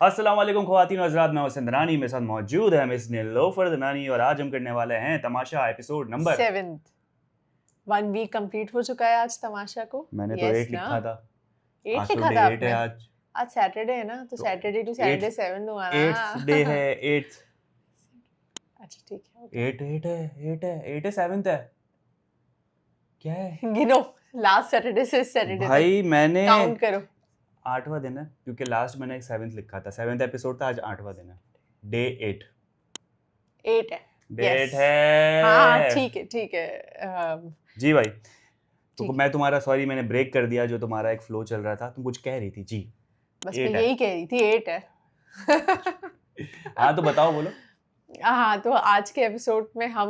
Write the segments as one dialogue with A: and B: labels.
A: अस्सलाम वालेकुम ख़वातीन व हज़रात, मैं हुसैन दनानी, मेरे साथ मौजूद है मिस नीलोफर दनानी और आज हम करने वाले हैं Tamasha episode number
B: 7th 1 week complete हो चुका है आज तमाशा को।
A: मैंने तो 8 लिखा था।
B: 8
A: आज तो
B: लिखा
A: डे
B: था
A: 8 है
B: आपने। आज सैटरडे है ना, तो
A: तो
B: सैटरडे टू सैटरडे 7 हुआ ना।
A: 8th डे है 8th।
B: अच्छा ठीक है, okay।
A: 8 है 7th है क्या है
B: गिनो, लास्ट सैटरडे से सैटरडे
A: भाई?
B: तक
A: मैंने
B: काउंट करो।
A: 8वां दिन है क्योंकि लास्ट मैंने एक 7th लिखा था। 7th एपिसोड था, आज 8वां दिन है। डे 8
B: 8 है।
A: डे 8
B: यस
A: है।
B: हाँ ठीक है
A: जी भाई, तो
B: ठीक है।
A: मैं तुम्हारा सॉरी मैंने ब्रेक कर दिया जो तुम्हारा एक फ्लो चल रहा था। तुम कुछ कह रही थी जी।
B: बस मैं
A: 8 है।
B: यही कह रही थी 8 है।
A: हाँ तो बताओ, बोलो।
B: हाँ, तो आज के एपिसोड में हम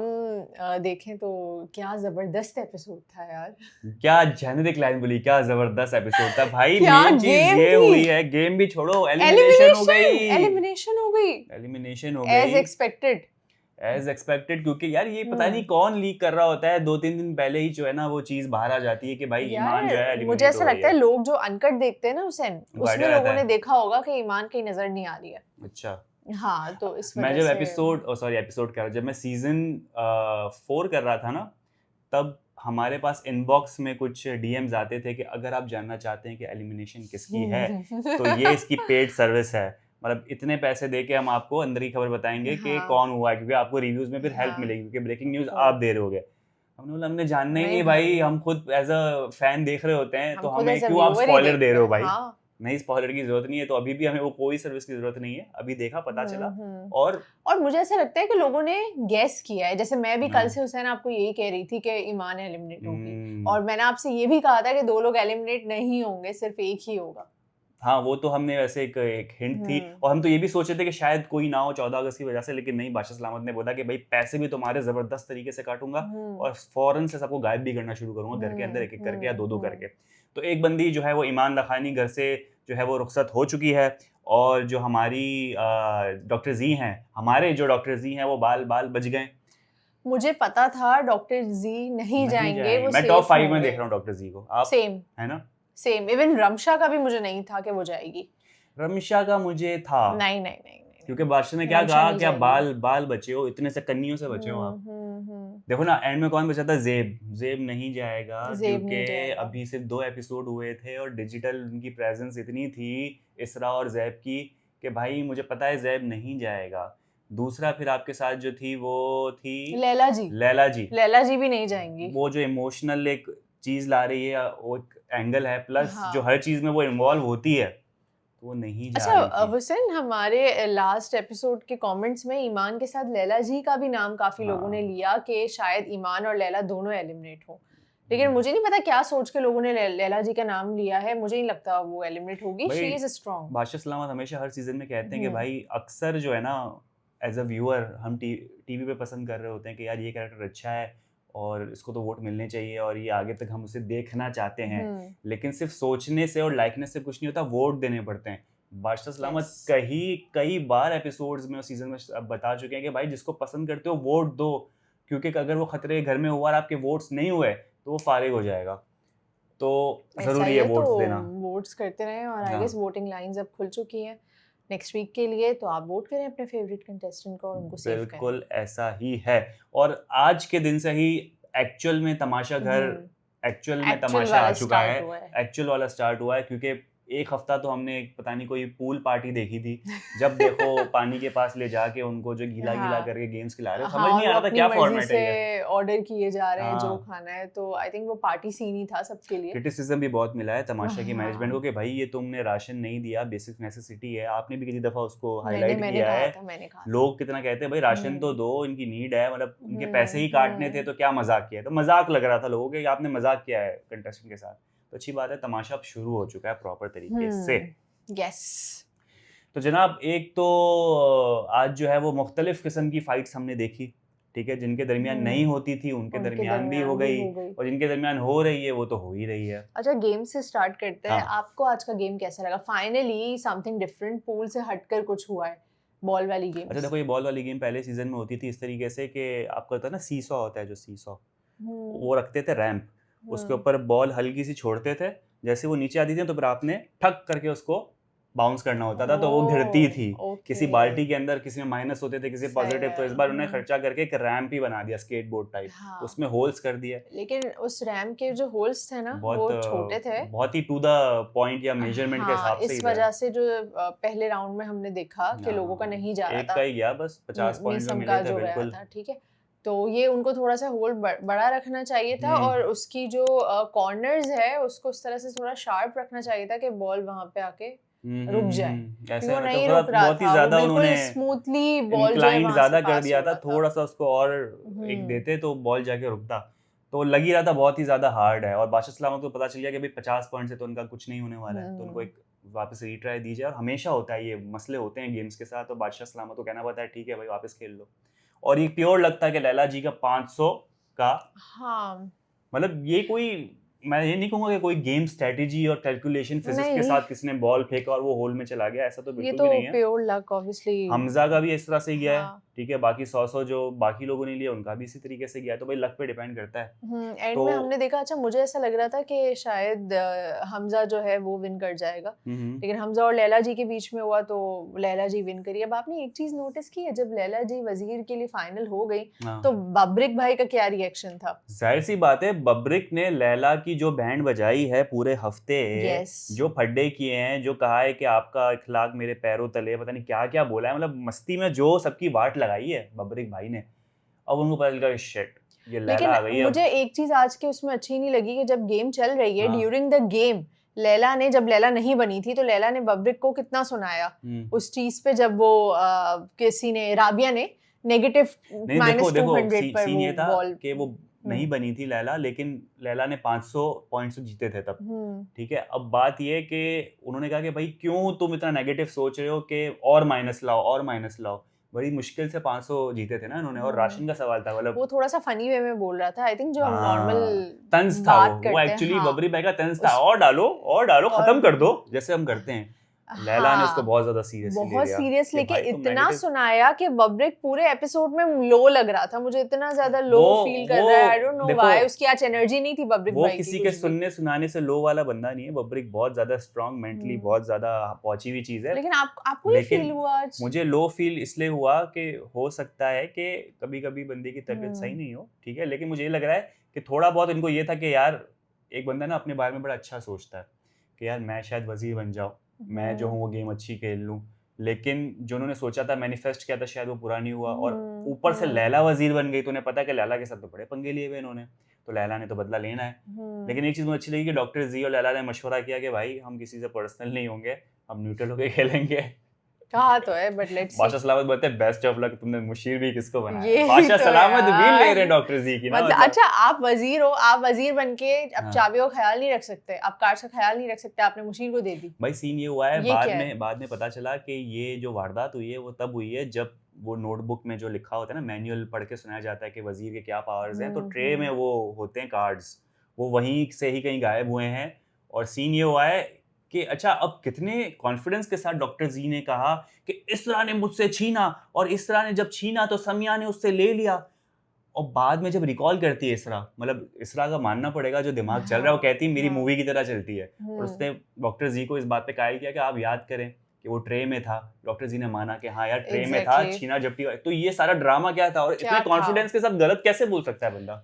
B: देखें तो क्या जबरदस्त एपिसोड था यार।
A: क्या जेनेरिक लाइन बोली, क्या जबरदस्त एपिसोड था भाई।
B: क्या
A: मेन चीज
B: गेम
A: ये
B: थी।
A: हुई है, गेम भी छोड़ो, एलिमिनेशन हो गई।
B: एलिमिनेशन हो गई
A: एलिमिनेशन हो
B: एज
A: गई
B: एक्सपेक्टेड।
A: एज एक्सपेक्टेड, क्योंकि यार ये पता नहीं कौन लीक कर रहा होता है। 2-3 दिन पहले ही जो है ना वो चीज बाहर आ जाती है कि भाई ईमान जो है
B: यार मुझे
A: एलिमिनेट
B: ऐसा
A: हो गई
B: लगता है
A: है।
B: लोग जो अनकट देखते हैं ना हुसैन,
A: वो
B: उसमें
A: आइडिया
B: लोगों
A: रहता
B: ने
A: है।
B: देखा होगा कि ईमान की नजर नहीं आ रही है।
A: अच्छा,
B: हाँ, तो इस
A: मैं
B: वजह
A: जब
B: से
A: एपिसोड कह रहा, जब मैं सीजन 4 कर रहा था ना, तब हमारे पास इनबॉक्स में कुछ डीएम्स आते थे कि अगर आप जानना चाहते हैं कि एलिमिनेशन किसकी है तो ये इसकी पेड सर्विस है। मतलब इतने पैसे दे के हम आपको अंदर की खबर बताएंगे कि
B: हाँ
A: कौन हुआ है, क्योंकि आपको रिव्यूज में फिर हेल्प
B: हाँ
A: मिलेगी, क्योंकि ब्रेकिंग न्यूज
B: तो
A: आप दे रहे होगे। हमने बोला हमने जानना ही
B: नहीं
A: नहीं भाई,
B: भाई,
A: हम खुद एज अ फैन देख रहे होते हैं, तो
B: हम खुद
A: हमें
B: ऐसा
A: क्यों आप
B: व्यूअर ही
A: स्पॉइलर दे
B: देखते
A: रहे हो
B: हैं।
A: भाई।
B: हाँ
A: नहीं, स्पॉइलर की जरूरत नहीं है, तो अभी भी हमें वो कोई सर्विस की जरूरत नहीं है। अभी देखा, पता चला। और
B: और मुझे ऐसा लगता है कि लोगों ने गेस किया है। जैसे मैं भी कल
A: हाँ,
B: से हुसैन आपको यही कह रही थी कि ईमान एलिमिनेट होगी,
A: हम्म,
B: और मैंने आपसे ये भी कहा था कि 2 लोग एलिमिनेट नहीं होंगे, सिर्फ एक ही होगा।
A: हाँ वो तो हमने वैसे एक हिंट थी, और हम तो ये भी सोचे थे कि शायद कोई ना हो 14 अगस्त की वजह से, लेकिन नहीं, बादशाह सलामत ने बोला कि भाई पैसे भी तुम्हारे जबरदस्त तरीके से काटूंगा और फौरन से सबको गायब भी करना शुरू करूंगा घर के अंदर, एक एक करके या दो दो करके। तो एक बंदी जो है वो ईमान लखानी घर से जो है वो रुखसत हो चुकी है, और जो हमारी डॉक्टर जी हैं, हमारे जो डॉक्टर जी हैं वो बाल बाल बच गए।
B: मुझे पता था डॉक्टर जी नहीं जाएंगे, वो
A: मैं टॉप
B: सेफ
A: 5 में
B: होंगे।
A: देख रहा हूँ डॉक्टर जी को। आप
B: सेम
A: है ना?
B: सेम, इवन रमशा का भी मुझे नहीं था कि वो जाएगी।
A: रमिशा का मुझे था,
B: नहीं नहीं नहीं नहीं,
A: क्योंकि बादशाह ने क्या
B: रमशा
A: कहा,
B: नहीं
A: क्या
B: जाएगी।
A: बाल बाल बचे हो, इतने से कन्नियों से बचे हो आप। देखो ना, एंड में कौन बचा था? जेब। जेब नहीं जाएगा
B: जेब
A: क्योंकि
B: नहीं जाएगा।
A: अभी सिर्फ 2 एपिसोड हुए थे और डिजिटल उनकी प्रेजेंस इतनी थी, इसरा और जैब की, कि भाई मुझे पता है जैब नहीं जाएगा। दूसरा फिर आपके साथ जो थी वो थी
B: लैला जी।
A: लैला जी।
B: लैला जी भी नहीं जाएंगी।
A: वो जो इमोशनल एक चीज ला रही है, वो एक एंगल है, प्लस
B: हाँ।
A: जो हर चीज में वो इन्वॉल्व होती है, तो वो नहीं जा
B: अच्छा
A: रही थी।
B: हुसैन, हमारे लास्ट एपिसोड के कमेंट्स में ईमान के साथ लैला जी का भी नाम काफी लोगों ने
A: हाँ,
B: लिया कि शायद ईमान और लैला दोनों एलिमिनेट हो, लेकिन मुझे नहीं पता क्या सोच के लोगों ने लैला जी का नाम लिया है। मुझे नहीं लगता वो एलिमिनेट होगी।
A: भाई
B: शी इज स्ट्रांग।
A: बादशाह सलामत हमेशा हर सीजन में कहते हैं कि भाई अक्सर जो है ना, एज अ व्यूअर हम टीवी पे पसंद कर रहे होते हैं कि यार ये कैरेक्टर अच्छा है और इसको तो वोट मिलने चाहिए और ये आगे तक हम उसे देखना चाहते हैं, लेकिन सिर्फ सोचने से और लाइकने से कुछ नहीं होता, वोट देने पड़ते हैं। बादशाह सलामत कई बार एपिसोड्स में और सीजन में अब बता चुके हैं कि भाई जिसको पसंद करते हो वोट दो, क्योंकि अगर वो खतरे के घर में हुआ और आपके वोट्स नहीं हुए तो वो फारिग हो जाएगा। तो
B: ऐसा
A: जरूरी
B: ही
A: है
B: है,
A: वोट्स
B: तो
A: देना।
B: वोट्स करते रहें, और आई
A: हाँ,
B: गेस वोटिंग लाइंस अब खुल चुकी हैं नेक्स्ट वीक के लिए, तो आप वोट करें अपने फेवरेट कंटेस्टेंट को और उनको सेव करें।
A: बिल्कुल ऐसा ही है। और आज के दिन से ही एक्चुअल में तमाशा घर, एक्चुअल में
B: एक्चुअल
A: तमाशा आ
B: वाला
A: चुका
B: स्टार्ट
A: है।
B: हुआ है।
A: एक्चुअल वाला स्टार्ट हुआ है, क्योंकि एक हफ्ता तो हमने पता नहीं कोई पूल पार्टी देखी थी, जब देखो पानी के पास ले जाके उनको जो गीला गीला
B: हाँ
A: करके गेम्स खिला रहे हो,
B: हाँ,
A: समझ नहीं
B: और
A: आ
B: वो
A: रहा था
B: अपनी
A: क्या
B: मर्जी
A: फॉर्मेट
B: से
A: है ये।
B: ऑर्डर किए जा रहे हैं जो
A: हाँ,
B: खाना है, तो आई थिंक वो पार्टी सीन ही था सबके लिए।
A: क्रिटिसिज्म भी बहुत मिला है तमाशा की मैनेजमेंट को
B: हाँ,
A: कि भाई ये तुमने राशन नहीं दिया, बेसिक नेसेसिटी है। आपने भी किसी दफा उसको
B: मैंने
A: हाईलाइट
B: मैंने
A: किया
B: कहा
A: है।
B: था, मैंने कहा था।
A: लोग कितना कहते हैं भाई राशन तो दो, इनकी नीड है, मतलब उनके पैसे ही काटने थे, तो क्या मजाक किया है। तो मजाक लग रहा था लोगों के कि आपने मजाक किया है कंटेस्टेंट के साथ। तो अच्छी बात है, तमाशा अब शुरू हो चुका है प्रॉपर तरीके से।
B: यस।
A: तो जनाब, एक तो आज जो है वो मुख्तलिफ किस्म की फाइट्स हमने देखी, ठीक है, जिनके दरमियान नहीं होती थी उनके दरमियान भी हो गई, और जिनके दरमियान हो रही है वो तो हो ही रही है।
B: अच्छा, गेम से स्टार्ट करते हैं।
A: हाँ,
B: आपको आज का गेम कैसा लगा? फाइनली समथिंग डिफरेंट, पूल से हटकर कुछ हुआ है। बॉल वाली गेम।
A: अच्छा देखो, ये बॉल वाली गेम पहले सीजन में होती थी इस तरीके से कि आपको पता है ना, सीसॉ होता है जो सीसॉ, वो रखते थे रैंप, उसके ऊपर बॉल हल्की सी छोड़ते थे, जैसे वो नीचे आती थी तो फिर आपने ठक करके उसको बाउंस करना होता था, तो वो गिरती थी किसी
B: ओके
A: बाल्टी के अंदर, किसी में माइनस होते थे, किसी
B: सही
A: पॉजिटिव। तो
B: है
A: इस बार उन्होंने खर्चा करके एक रैम्प ही बना दिया स्केटबोर्ड टाइप,
B: हाँ
A: उसमें होल्स कर दिए
B: लेकिन उस रैम के जो होल्स थे ना
A: बहुत
B: वो छोटे थे
A: बहुत ही टू द पॉइंट या मेजरमेंट के
B: हाँ
A: हिसाब से ही
B: इस
A: थे।
B: वजह से जो पहले राउंड में हमने देखा कि लोगों का नहीं जा रहा
A: एक
B: था
A: का ही गया बस, 50 पॉइंट जो
B: मिसम
A: मिले
B: का
A: थे
B: जो गया
A: बिल्कुल।
B: था ठीक है तो ये उनको थोड़ा सा होल बड़ा रखना चाहिए था और उसकी जो कॉर्नर्स है उसको उस तरह से थोड़ा शार्प रखना चाहिए था कि बॉल वहां पे आके रुक जाए क्योंकि
A: ऐसे
B: वो
A: मतलब
B: नहीं
A: थोड़ा
B: रुक रहा
A: बहुत ही
B: था वो
A: ज्यादा
B: बिल्कुल
A: उन्होंने
B: स्मूथली बॉल जो है
A: इंक्लाइंड
B: वहां से
A: ज्यादा कर
B: पास
A: दिया
B: हो
A: था,
B: रहा था
A: थोड़ा सा उसको और एक देते तो बॉल जाके रुकता। तो लग ही रहा था बहुत ही ज्यादा हार्ड है, और बादशाह सलामत को पता चल गया कि भाई 50 पॉइंट से तो उनका कुछ नहीं होने वाला है, तो उनको एक वापस रीट्राई दी जाए। और हमेशा होता है, ये मसले होते हैं गेम्स के साथ, तो बादशाह सलामत को कहना पड़ता है ठीक है भाई वापस खेल लो। और ये प्योर लगता है कि लैला जी का 500 का
B: हाँ
A: मतलब ये कोई, मैं ये नहीं कहूंगा कि कोई गेम स्ट्रेटेजी और कैलकुलेशन फिजिक्स के
B: नहीं
A: साथ किसने बॉल फेंका और वो होल में चला गया, ऐसा तो
B: ये
A: बिल्कुल
B: तो
A: भी नहीं है।
B: प्योर लक ऑब्वियसली
A: हमजा का भी इस तरह से गया है,
B: हाँ
A: ठीक है, बाकी 100 जो बाकी लोगों ने लिया उनका भी इसी तरीके से गया है, तो भाई लक पे डिपेंड करता है।
B: एंड
A: तो
B: में हमने देखा अच्छा मुझे ऐसा लग रहा था कि शायद हमजा जो है वो विन कर जाएगा लेकिन हमजा और लैला जी के बीच में हुआ तो लैला जी विन करी। अब आपने एक चीज नोटिस की है जब लैला जी वजीर के लिए फाइनल हो गई तो बब्रिक भाई का क्या रिएक्शन था?
A: जाहिर सी बात है, बब्रिक ने लैला की जो बैंड बजाई है पूरे हफ्ते,
B: Yes.
A: जो फड्डे किए हैं, जो कहा है कि आपका इखलाक मेरे पैरों तले, पता नहीं क्या क्या बोला है, मतलब मस्ती में जो सबकी वाट लगाई है बब्रिक भाई ने, अब उनको पता चल गया शिट ये लैला आ गई
B: लेकिन
A: है।
B: मुझे एक चीज आज के उसमें अच्छी नहीं लगी कि जब गेम चल रही है
A: हाँ।
B: ड्यूरिंग द गेम लैला ने जब लैला नहीं बनी थी तो लैला ने बब्रिक को कितना सुनाया उस चीज पे जब वो किसी ने राबिया ने नेगेटिव
A: नहीं देखो देखो
B: -200 पर
A: सीन ये था
B: बॉल
A: कि वो नहीं बनी थी लैला, लेकिन लैला ने 500 पॉइंट्स जीते थे तब, ठीक है। अब बात ये है कि उन्होंने कहा कि भाई क्यों तुम इतना नेगेटिव सोच रहे हो कि और माइनस लाओ और माइनस लाओ, बड़ी मुश्किल से 500 जीते थे ना इन्होंने, और राशन का सवाल था, मतलब
B: वो थोड़ा सा फनी वे में बोल रहा था। आई थिंक जो हम नॉर्मल
A: तंज था वो एक्चुअली बबरी भाई का तंज था, और डालो खत्म कर दो जैसे हम करते हैं। लैला ने उसको बहुत ज्यादा
B: सीरियस लेके इतना सुनाया कि बब्रिक पूरे एपिसोड में लो लग रहा था। मुझे इतना ज्यादा लो फील कर रहा है, आई डोंट नो व्हाई। उसकी आज एनर्जी नहीं थी बब्रिक भाई की।
A: वो किसी के सुनने सुनाने से लो वाला बंदा नहीं है, बब्रिक बहुत ज्यादा स्ट्रांग, मेंटली बहुत ज्यादा पहुंची हुई चीज है।
B: लेकिन आपको ये फील हुआ आज?
A: मुझे लो फील इसलिए हुआ कि हो सकता है कि कभी कभी बंदे की तबीयत सही नहीं हो, ठीक है, लेकिन मुझे ये लग रहा है कि थोड़ा बहुत इनको ये था कि यार एक बंदा ना अपने बारे में बड़ा अच्छा सोचता है कि यार मैं शायद वजीर बन जाऊं, मैं जो हूँ वो गेम अच्छी खेल लूँ, लेकिन जो उन्होंने सोचा था, मैनिफेस्ट किया था, शायद वो पूरा नहीं हुआ। और ऊपर से लैला वजीर बन गई, तो उन्हें पता है कि लैला के साथ तो बड़े पंगे लिए हुए इन्होंने, तो लैला ने तो बदला लेना है। लेकिन एक चीज़ मुझे अच्छी लगी कि डॉक्टर जी और लैला ने मशवरा किया कि भाई हम किसी से पर्सनल नहीं होंगे, हम न्यूट्रल होकर खेलेंगे।
B: कहा तो है, बट लेट्स सी।
A: बादशाह सलामत बोलते हैं बेस्ट ऑफ लक, तुमने मुशीर भी किसको बनाया, बादशाह सलामत भी ले रहे डॉक्टर जी की ना।
B: मतलब अच्छा आप वजीर हो, आप वजीर बनके अब चाबियों का ख्याल नहीं रख सकते, आप कार्ड्स का ख्याल नहीं रख सकते, आपने मुशीर को दे दी।
A: भाई सीन ये हुआ है, बाद में पता चला कि ये जो वारदात हुई है वो तब हुई है जब वो नोटबुक में जो लिखा होता है ना, मैनुअल पढ़ के सुनाया जाता है कि वजीर के क्या पावर्स हैं, तो ट्रे में वो होते हैं कार्ड्स, वो वहीं से ही कहीं गायब हुए हैं। और सीन ये हुआ है कि अच्छा अब कितने कॉन्फिडेंस के साथ डॉक्टर जी ने कहा कि इसरा ने मुझसे छीना, और इसरा ने जब छीना तो समिया ने उससे ले लिया। और बाद में जब रिकॉल करती है इसरा, मतलब इसरा का मानना पड़ेगा जो दिमाग चल रहा है, वो कहती है मेरी मूवी की तरह चलती है, और उसने डॉक्टर जी को इस बात पे कायल किया कि आप याद करें कि वो ट्रे में था। डॉक्टर जी ने माना कि हाँ यार ट्रे में था, छीना झपटी। तो ये सारा ड्रामा क्या था, और इतने कॉन्फिडेंस के साथ गलत कैसे बोल सकता है बंदा।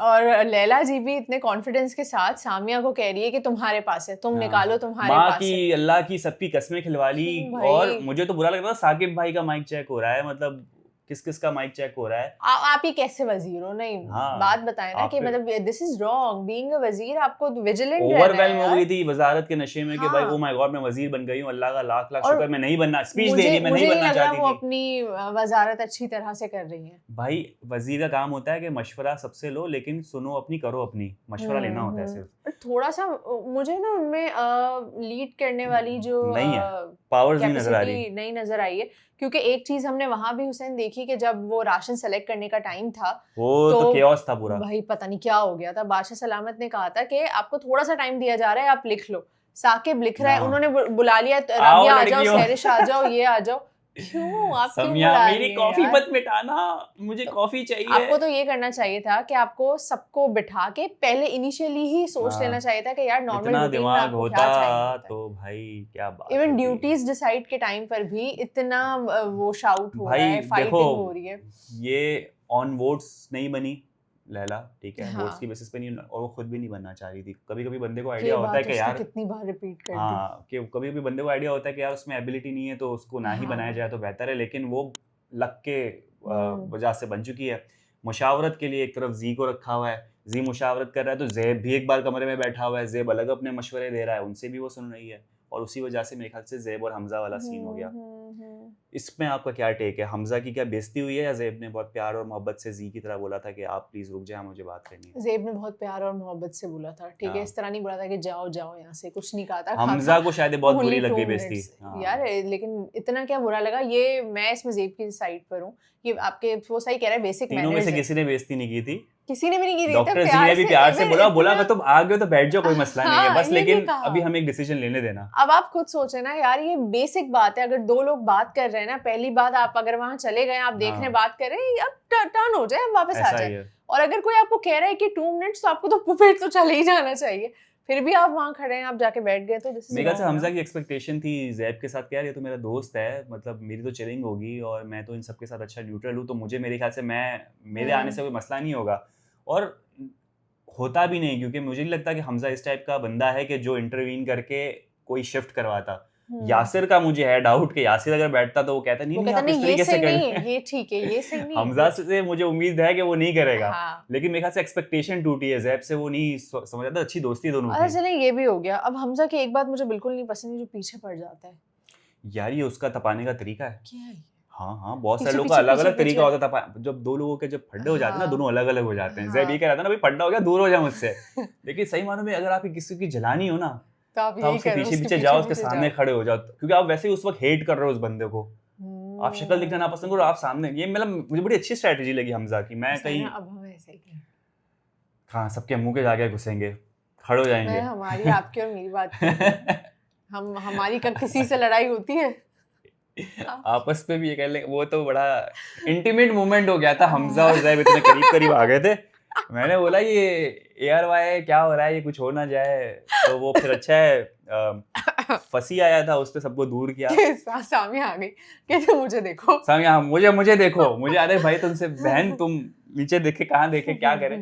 B: और लैला जी भी इतने कॉन्फिडेंस के साथ सामिया को कह रही है कि तुम्हारे पास है, तुम निकालो, तुम्हारे पास है।
A: माँ की अल्लाह की सबकी कसमें खिलवा ली। और मुझे तो बुरा लग रहा था, साकिब भाई का माइक चेक हो रहा है, मतलब किस किस का माइक चेक हो रहा है।
B: आप ही कैसे वजीर हो? नहीं बात बताएं ना कि मतलब this is wrong, being a वजीर आपको विजिलेंट रहना है।
A: ओवरवेल्म हो गई थी वजारत के नशे में कि भाई ओ माय गॉड मैं वजीर बन गई हूं, अल्लाह का लाख लाख शुक्र, मैं नहीं बनना, स्पीच दे रही, मैं नहीं बनना चाहती थी।
B: वो अपनी वजारत अच्छी तरह से कर रही है।
A: भाई वजीर का काम होता है कि मशवरा सबसे लो, लेकिन सुनो अपनी, करो अपनी, मशवरा लेना होता है सिर्फ।
B: थोड़ा सा मुझे ना उनमें लीड करने वाली जो
A: नहीं है, पावर्स नहीं नजर आ रही,
B: नहीं नजर आई है। क्योंकि एक चीज हमने वहां भी हुसैन देखी कि जब वो राशन सेलेक्ट करने का टाइम था, वो
A: तो केओस था पूरा।
B: भाई पता नहीं क्या हो गया था। बादशाह सलामत ने कहा था कि आपको थोड़ा सा टाइम दिया जा रहा है, आप लिख लो। साकिब लिख रहा है, उन्होंने बुला लिया, राबिया आ जाओ, सहरिश आ जाओ, ये आ जाओ। क्यों आप क्यों
A: समिया
B: बुला
A: मेरी
B: रही हैं
A: कॉफी
B: यार?
A: मत मिटाना, मुझे कॉफी चाहिए।
B: आपको तो ये करना चाहिए था कि आपको सबको बिठा के पहले इनिशियली ही सोच लेना
A: हाँ,
B: चाहिए था कि यार नॉर्मल
A: इतना
B: रूटीन में
A: दिमाग
B: आपको क्या चाहिए
A: होता
B: होता है।
A: तो भाई क्या बात
B: इवन
A: होती।
B: ड्यूटीज डिसाइड के टाइम पर भी इतना वो शाउट हो रहा
A: भाई
B: है,
A: देखो,
B: फाइटिंग हो रही है।
A: ये ऑन वोट्स नहीं बनी लैला, ठीक है, वोट्स की
B: हाँ,
A: बेसिस पे नहीं, और वो खुद भी नहीं बनना चाह रही थी। कभी कभी बंदे को
B: ये
A: आइडिया होता है
B: बात
A: कि
B: उसने
A: यार,
B: कितनी बार रिपीट कर दी।
A: हाँ, कि कभी कभी बंदे को आइडिया होता है कि यार उसमें एबिलिटी नहीं है तो उसको ना ही बनाया
B: हाँ,
A: जाए तो बेहतर है, लेकिन वो लक के
B: हम्म,
A: वजह से बन चुकी है। मुशावरत के लिए एक तरफ जी को रखा हुआ है, जी मुशावरत कर रहा है, तो ज़ेब भी एक बार कमरे में बैठा हुआ है, ज़ेब अलग अपने मशवरे दे रहा है, उनसे भी वो सुन रही है, और उसी वजह से मेरे ख्याल से ज़ेब और हमजा वाला सीन हो गया। इसमें आपका क्या टेक है? हमजा की क्या बेइज्जती हुई है, या ज़ेब ने बहुत प्यार और मोहब्बत से जी की तरह बोला था कि आप प्लीज़ रुक जाएं, मुझे बात करनी है?
B: ज़ेब ने बहुत प्यार और मोहब्बत से बोला था, ठीक है,
A: हाँ,
B: इस तरह नहीं बोला था कि जाओ जाओ यहाँ से, कुछ नहीं कहा था, कहा था
A: हमजा को शायद ये बहुत बुरी
B: ओनली
A: लग
B: 2
A: गई बेइज्जती।
B: मिनट्स।
A: हाँ,
B: यार लेकिन इतना क्या बुरा लगा, ये मैं इसमें ज़ेब की साइड पर हूँ, ये आपके वो सही कह रहा है, बेसिक
A: तीनों में से
B: मैनर्स है।
A: किसी ने बेइज्जती नहीं की थी।
B: किसी ने भी नहीं की थी, इतना
A: डॉक्टर जी
B: प्यार
A: ने भी
B: से,
A: प्यार से
B: इवन
A: बोला बोला
B: इतना
A: कि तुम आ गए हो तो बैठ जाओ, कोई मसला नहीं है
B: हाँ,
A: बस,
B: ये भी
A: लेकिन
B: कहा।
A: अभी हमें एक डिसीजन लेने देना।
B: अब आप खुद सोचे ना यार, ये बेसिक बात है, अगर 2 लोग बात कर रहे हैं ना, पहली बात आप अगर वहां चले गए, आप देख रहे हैं,
A: हाँ,
B: बात कर रहे हैं, अब टर्न हो जाए, अब वापस आ
A: ऐसा ही
B: जाए।
A: है।
B: और अगर कोई आपको कह रहा है कि 2 मिनट्स, तो आपको तो फिर तो चले ही जाना चाहिए, फिर भी आप वहां खड़े हैं, आप जाके बैठ गए, तो दिस इज
A: मेरे ख्याल से
B: रॉन्ग
A: हमजा
B: ना।
A: की एक्सपेक्टेशन थी ज़ैब के साथ कि यार ये तो मेरा दोस्त है, मतलब मेरी तो चिलिंग होगी और मैं तो इन सब के साथ अच्छा न्यूट्रल हूँ, तो मुझे मेरे ख्याल से मेरे आने से कोई मसला नहीं होगा, और होता भी नहीं, क्योंकि मुझे नहीं लगता कि हमजा इस टाइप का बंदा है कि जो इंटरवीन करके कोई शिफ्ट करवाता। यासिर का मुझे है डाउट कि यासिर अगर बैठता तो वो कहता नहीं
B: वो
A: नहीं
B: कहता
A: आप इस
B: नहीं, ये
A: तरीके से
B: सही
A: कर
B: नहीं,
A: रहे हैं।
B: ये ठीक है, ये सही नहीं,
A: हमजा से मुझे उम्मीद है कि वो नहीं करेगा,
B: हाँ।
A: लेकिन मेरे ख्याल से एक्सपेक्टेशन टूटी है, ज़ैब से वो नहीं समझ आता, अच्छी दोस्ती दोनों
B: अच्छा
A: की।
B: चले, ये भी हो गया। अब हमजा की एक बात मुझे बिल्कुल नहीं पसंद है, जो पीछे पड़ जाता है।
A: यार ये उसका तपाने का तरीका है।
B: क्या है ये?
A: हाँ, बहुत सारे
B: पीछे
A: लोगों का
B: पीछे
A: अलग
B: पीछे
A: अलग तरीका
B: पीछे।
A: होता था। जब दो लोगों के जब फड्डे हो जाते हैं ना,
B: हाँ,
A: दोनों अलग अलग हो जाते हैं। ज़ैब ये
B: हाँ।
A: कह रहा था ना भाई फड्डा हो गया, दूर हो जा मुझसे। लेकिन सही मानों में अगर आप किसी की जलानी हो ना,
B: तो आप
A: तो आप
B: यही
A: उसके
B: करो,
A: पीछे
B: उसके
A: पीछे जाओ, उसके
B: पीछे
A: सामने
B: जाओ।
A: खड़े हो जाओ, क्योंकि आप वैसे ही उस वक्त हेट कर रहे हो उस बंदे को। आप शक्ल दिखना ना पसंद करो, आप सामने, ये मतलब मुझे बड़ी अच्छी स्ट्रेटेजी लगी हमजा की। मैं
B: सही
A: कहीं,
B: ना, अब हम ऐसे ही करें।
A: हाँ, सबके मुंह के जाके घुसेंगे, खड़े हो
B: मैं
A: जाएंगे।
B: हमारी, आपकी और मेरी बात कर रही हूँ। हमारी कब किसी से लड़ाई होती है?
A: आपस में भी ये कह ले, वो तो बड़ा इंटीमेट मोमेंट हो गया था, हमजा और ज़ैब इतने करीब करीब आ गए थे। मैंने बोला ये ARY क्या हो रहा है, ये कुछ हो ना जाए, तो वो फिर अच्छा है फसी आया था, उसने सबको दूर किया।
B: सामी आ गई, कहते मुझे देखो।
A: सामी, हाँ, मुझे देखो, मुझे अरे भाई तुमसे बहन, तुम नीचे देखे कहाँ देखे क्या करे।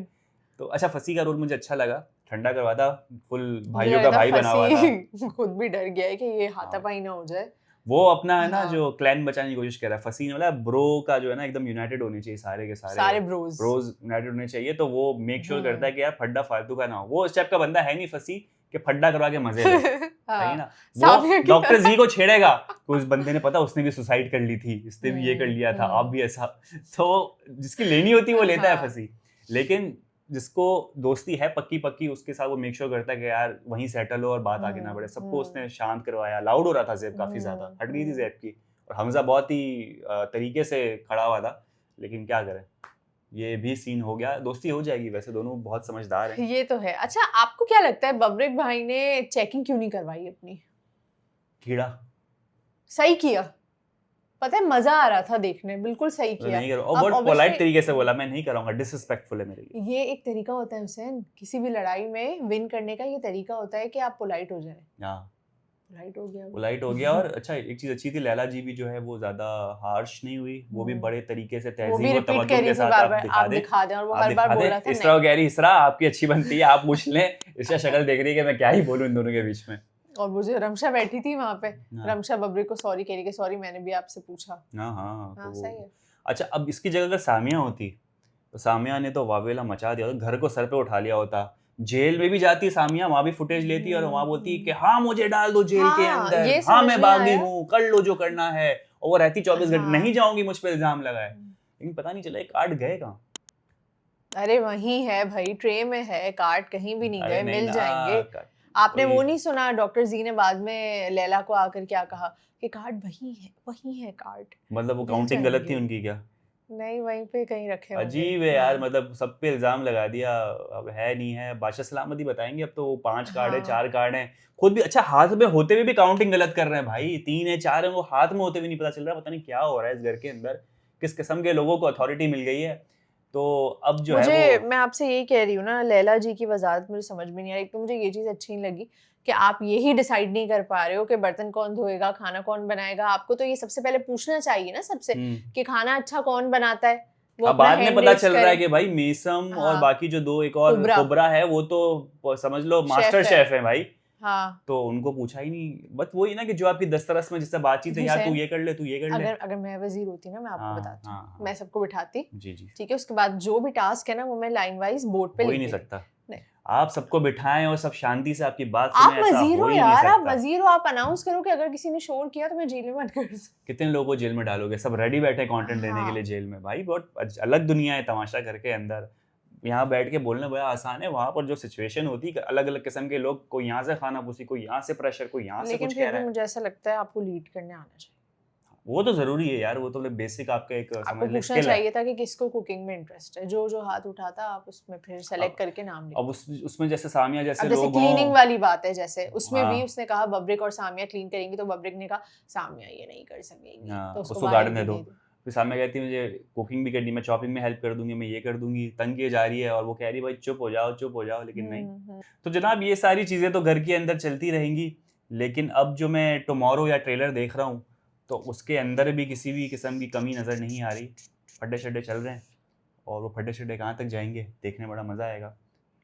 A: तो अच्छा, फसी का रोल मुझे अच्छा लगा, ठंडा करवा था, फुल
B: मुझे
A: भाइयों का
B: लगता
A: भाई बना हुआ था।
B: फंसी खुद भी डर गया है कि ये हाथापाई ना हो जाए।
A: वो अपना है ना
B: हाँ।
A: जो क्लैन बचाने की कोशिश कर रहा है, फसी ने बोला ब्रो का जो है ना एकदम यूनाइटेड होने चाहिए, सारे के
B: सारे ब्रोज।
A: ब्रोज यूनाइटेड होने चाहिए, तो वो मेक श्योर करता है कि यार फड्डा फालतू का ना हो। वो उस टाइप का बंदा है नहीं फसी कि फड्डा करवा के मजे ले, सही ना। वो डॉक्टर जी को छेड़ेगा कि उस बंदे ने, पता उसने भी सुसाइड कर ली थी, इसने भी ये कर लिया था, आप भी ऐसा, तो जिसकी लेनी होती है वो लेता है फसी, लेकिन जिसको दोस्ती है पक्की पक्की, उसके साथ वो मेक श्योर करता है कि यार वहीं सेटल हो और बात आगे ना बढ़े। सबको उसने शांत करवाया, लाउड हो रहा था ज़ैब काफी ज्यादा, हट गई थी ज़ैब की, और हमजा बहुत ही तरीके से खड़ा हुआ था, लेकिन क्या करें, ये भी सीन हो गया। दोस्ती हो जाएगी, वैसे दोनों बहुत समझदार हैं।
B: ये तो है। अच्छा, आपको क्या लगता है बबरिक भाई ने चेकिंग क्यों नहीं करवाई अपनी?
A: कीड़ा
B: सही किया, पता है मजा आ रहा था देखने, बिल्कुल सही किया।
A: नहीं करो, और बहुत पोलाइट तरीके से बोला, मैं नहीं कराऊंगा, डिसरिस्पेक्टफुल है मेरे लिए।
B: ये एक तरीका होता है हुसैन, किसी भी लड़ाई में विन करने का ये तरीका होता है कि आप पोलाइट हो जाएं।
A: हाँ,
B: पोलाइट हो गया,
A: पोलाइट हो गया। और अच्छा, एक चीज अच्छी थी, लैला जी भी जो है वो ज्यादा हार्श नहीं हुई, वो भी बड़े तरीके से
B: वो भी
A: तहजीब और
B: रिपीट
A: तवज्जो
B: कर रही
A: के
B: थी
A: साथ
B: बार
A: आप
B: बार, आप दिखा दें, और वो हर बार बोल रहा था
A: इसरा कह रही, इसरा आपकी अच्छी बनती है, आप पूछ लें। इसका शक्ल देख रही है कि मैं क्या ही बोलूं इन दोनों के बीच में।
B: और मुझे रमशा बैठी थी वहां पे,
A: हाँ।
B: रमशा बबरिक को सॉरी कह रही कि सॉरी मैंने भी आपसे पूछा।
A: हाँ,
B: हाँ,
A: तो
B: सही है।
A: अच्छा, अब इसकी जगह अगर सामिया होती तो सामिया ने तो वावेला मचा दिया होता, घर को सर पे उठा लिया होता। जेल में भी जाती सामिया, वहां भी फुटेज लेती और वहां बोलती कि हाँ मुझे डाल दो जेल के
B: हाँ,
A: अंदर,
B: ये
A: हाँ
B: समझ
A: मैं
B: में
A: बागी
B: आया।
A: हूँ, कर लो जो करना है, और वो रहती 24 घंटे,
B: हाँ।
A: नहीं जाऊंगी मुझ पे इल्जाम लगाए। लेकिन पता नहीं चला कार्ड गए कहाँ।
B: अरे वहीं है भाई, ट्रे में है, कार्ड कहीं भी नहीं
A: अरे
B: गए,
A: नहीं
B: मिल
A: ना,
B: जाएंगे। आपने वो नहीं सुना डॉक्टर जी ने बाद में लैला को आकर क्या कहा कि कार्ड वही है कार्ड,
A: मतलब वो
B: मिल
A: काउंटिंग गलत थी
B: जाएंगे।
A: उनकी क्या?
B: नहीं, वहीं पे कहीं रखे होंगे।
A: अजीब है यार,
B: हाँ।
A: मतलब सब पे इल्जाम लगा दिया, अब है नहीं है, बादशाह सलामती बताएंगे। अब तो 5 कार्ड है,
B: हाँ।
A: 4 कार्ड हैं, खुद भी अच्छा हाथ में होते हुए भी काउंटिंग गलत कर रहे हैं भाई। 3 है 4 है, वो हाथ में होते हुए नहीं पता चल रहा, पता नहीं क्या हो रहा है इस घर के अंदर, किस किस्म के लोगों को अथॉरिटी मिल गई है। तो अब जो है वो
B: मैं आपसे यही कह रही हूँ ना, लैला जी की वजाहत मुझे समझ में नहीं आ रही। एक तो मुझे ये चीज़ अच्छी नहीं लगी कि आप यही डिसाइड नहीं कर पा रहे हो कि बर्तन कौन धोएगा, खाना कौन बनाएगा। आपको तो ये सबसे पहले पूछना चाहिए ना सबसे कि खाना अच्छा कौन बनाता है, वो
A: अब
B: अपना
A: बाद में
B: हैंड
A: पता
B: रेज़
A: चल रहा है
B: करे।
A: कि भाई मीसम और
B: हाँ,
A: बाकी जो 2 एक और
B: कुबरा
A: कुबरा है, वो तो समझ लो मास्टर
B: शेफ़ है।
A: शेफ है भाई।
B: हाँ,
A: तो उनको पूछा ही नहीं, बस वही ना कि जो आपकी दस्तरस में जिससे बातचीत है, यार तू
B: हुसैन,
A: ये कर ले, तू ये कर ले।
B: अगर मैं वज़ीर होती ना, मैं आपको
A: हाँ,
B: बताती हूँ,
A: हाँ,
B: मैं
A: हाँ।
B: सबको बिठाती,
A: जी, जी।
B: ठीक है? उसके बाद जो भी टास्क है ना, वो मैं लाइन वाइज़ बोर्ड पे
A: हो ही
B: लिख
A: नहीं
B: देती।
A: सकता।
B: नहीं,
A: आप सबको बिठाएँ और सब शांति से आपकी बात सुने,
B: आप
A: ऐसा
B: वज़ीर
A: हो
B: हो
A: ही नहीं
B: यार, आप
A: सकता।
B: वज़ीर हो, आप अनाउंस करो कि अगर किसी ने शोर किया तो मैं जेल में बंद कर दूँ।
A: कितने लोगों को जेल में डालोगे? सब रेडी बैठे हैं कंटेंट देने के लिए
B: हाँ,
A: जेल में। भाई बहुत अलग दुनिया है तमाशा घर के अंदर। यहाँ बैठ के बोलना बड़ा आसान है, वहाँ पर जो सिचुएशन होती है, अलग-अलग किस्म के लोग, कोई यहाँ से खानापुसी, कोई यहाँ से प्रेशर, कोई यहाँ से
B: लेकिन
A: कुछ
B: फिर
A: कह
B: भी
A: रहा है।
B: मुझे ऐसा लगता है आपको लीड करने आना चाहिए।
A: वो तो ज़रूरी है यार, वो तो बेसिक आपका एक
B: आपको
A: समझ ले
B: पूछना
A: स्किल है।
B: चाहिए था कि किसको कुकिंग में इंटरेस्ट है, जो हाथ उठाता आप उसमें फिर सेलेक्ट
A: अब
B: करके नाम लिख
A: अब उसमें जैसे सामिया जैसे
B: अब जैसे
A: लोग
B: क्लीनिंग
A: हों।
B: वाली बात है, जैसे उसमें भी
A: हाँ,
B: उसने कहा बब्रिक और सामिया क्लीन करेंगी, तो बब्रिक ने कहा सामिया ये नहीं कर सकेगी,
A: हाँ,
B: तो उसको
A: उसको
B: बाहर
A: गार्डन दे
B: भी
A: दो।
B: दे दी।
A: फिर सामने कहती है मुझे कुकिंग भी करनी, मैं चॉपिंग में हेल्प कर दूँगी, मैं ये कर दूँगी, तंग किए जा रही है और वो कह रही है भाई चुप हो जाओ, लेकिन नहीं।
B: हम्म।
A: तो जनाब ये सारी चीज़ें तो घर के अंदर चलती रहेंगी, लेकिन अब जो मैं टुमारो या ट्रेलर देख रहा हूँ, तो उसके अंदर भी किसी भी किस्म की कमी नज़र नहीं आ रही। फड्डे-शड्डे चल रहे हैं और वो फड्डे-शड्डे कहाँ तक जाएँगे, देखने में बड़ा मज़ा आएगा,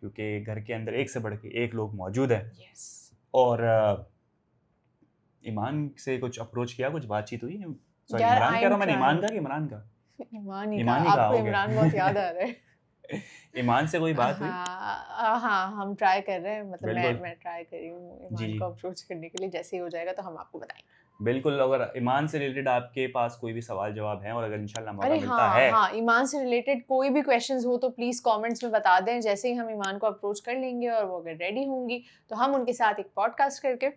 A: क्योंकि घर के अंदर एक से बढ़ के एक लोग मौजूद हैं।
B: यस।
A: और ईमान से कुछ अप्रोच किया, कुछ बातचीत हुई? सॉरी,
B: यार
A: इमरान
B: आई
A: कह रहा
B: एम
A: हूँ मैंने, ईमान
B: ट्राइंग।
A: कहा कि इमरान कहा?
B: ईमान ही कहा,
A: ईमान ही कहा
B: आपको
A: हो गया।
B: इमरान बहुत याद आ रहा है।
A: ईमान से कोई बात हुई?
B: हाँ, हाँ, हम ट्राई कर रहे हैं, मतलब
A: बिल्कुल।
B: मैं ट्राई कर रही हूँ
A: जी,
B: ईमान
A: जी।
B: को अप्रोच करने के लिए, जैसे ही हो जाएगा तो हम आपको बताएंगे।
A: बिल्कुल, अगर ईमान से रिलेटेड आपके पास कोई भी सवाल-जवाब हैं और अगर इंशाल्लाह मौका
B: अरे
A: मिलता
B: हाँ,
A: है,
B: हाँ, ईमान से रिलेटेड कोई भी क्वेश्चंस हो तो प्लीज़ कमेंट्स में बता दें। जैसे ही हम ईमान को अप्रोच कर लेंगे और वो अगर रेडी होंगी, तो हम उनके साथ एक पॉडकास्ट करके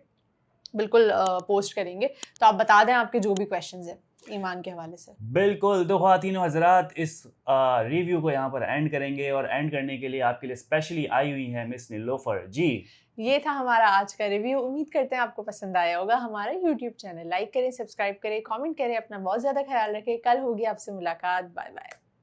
B: बिल्कुल पोस्ट करेंगे। तो आप बता दें आपके जो भी क्वेश्चंस हैं ईमान के हवाले से।
A: बिल्कुल, तो ख़वातीन व हज़रात इस रिव्यू को यहाँ पर एंड करेंगे और एंड करने के लिए आपके लिए स्पेशली आई हुई है मिस निलोफर। जी।
B: ये था हमारा आज का रिव्यू। उम्मीद करते हैं आपको पसंद आया होगा। हमारा यूट्यूब चैनल लाइक करें, सब्सक्राइब करें, कमेंट करें, अपना बहुत ज़्यादा ख्याल रखें। कल होगी आपसे मुलाकात। Bye bye.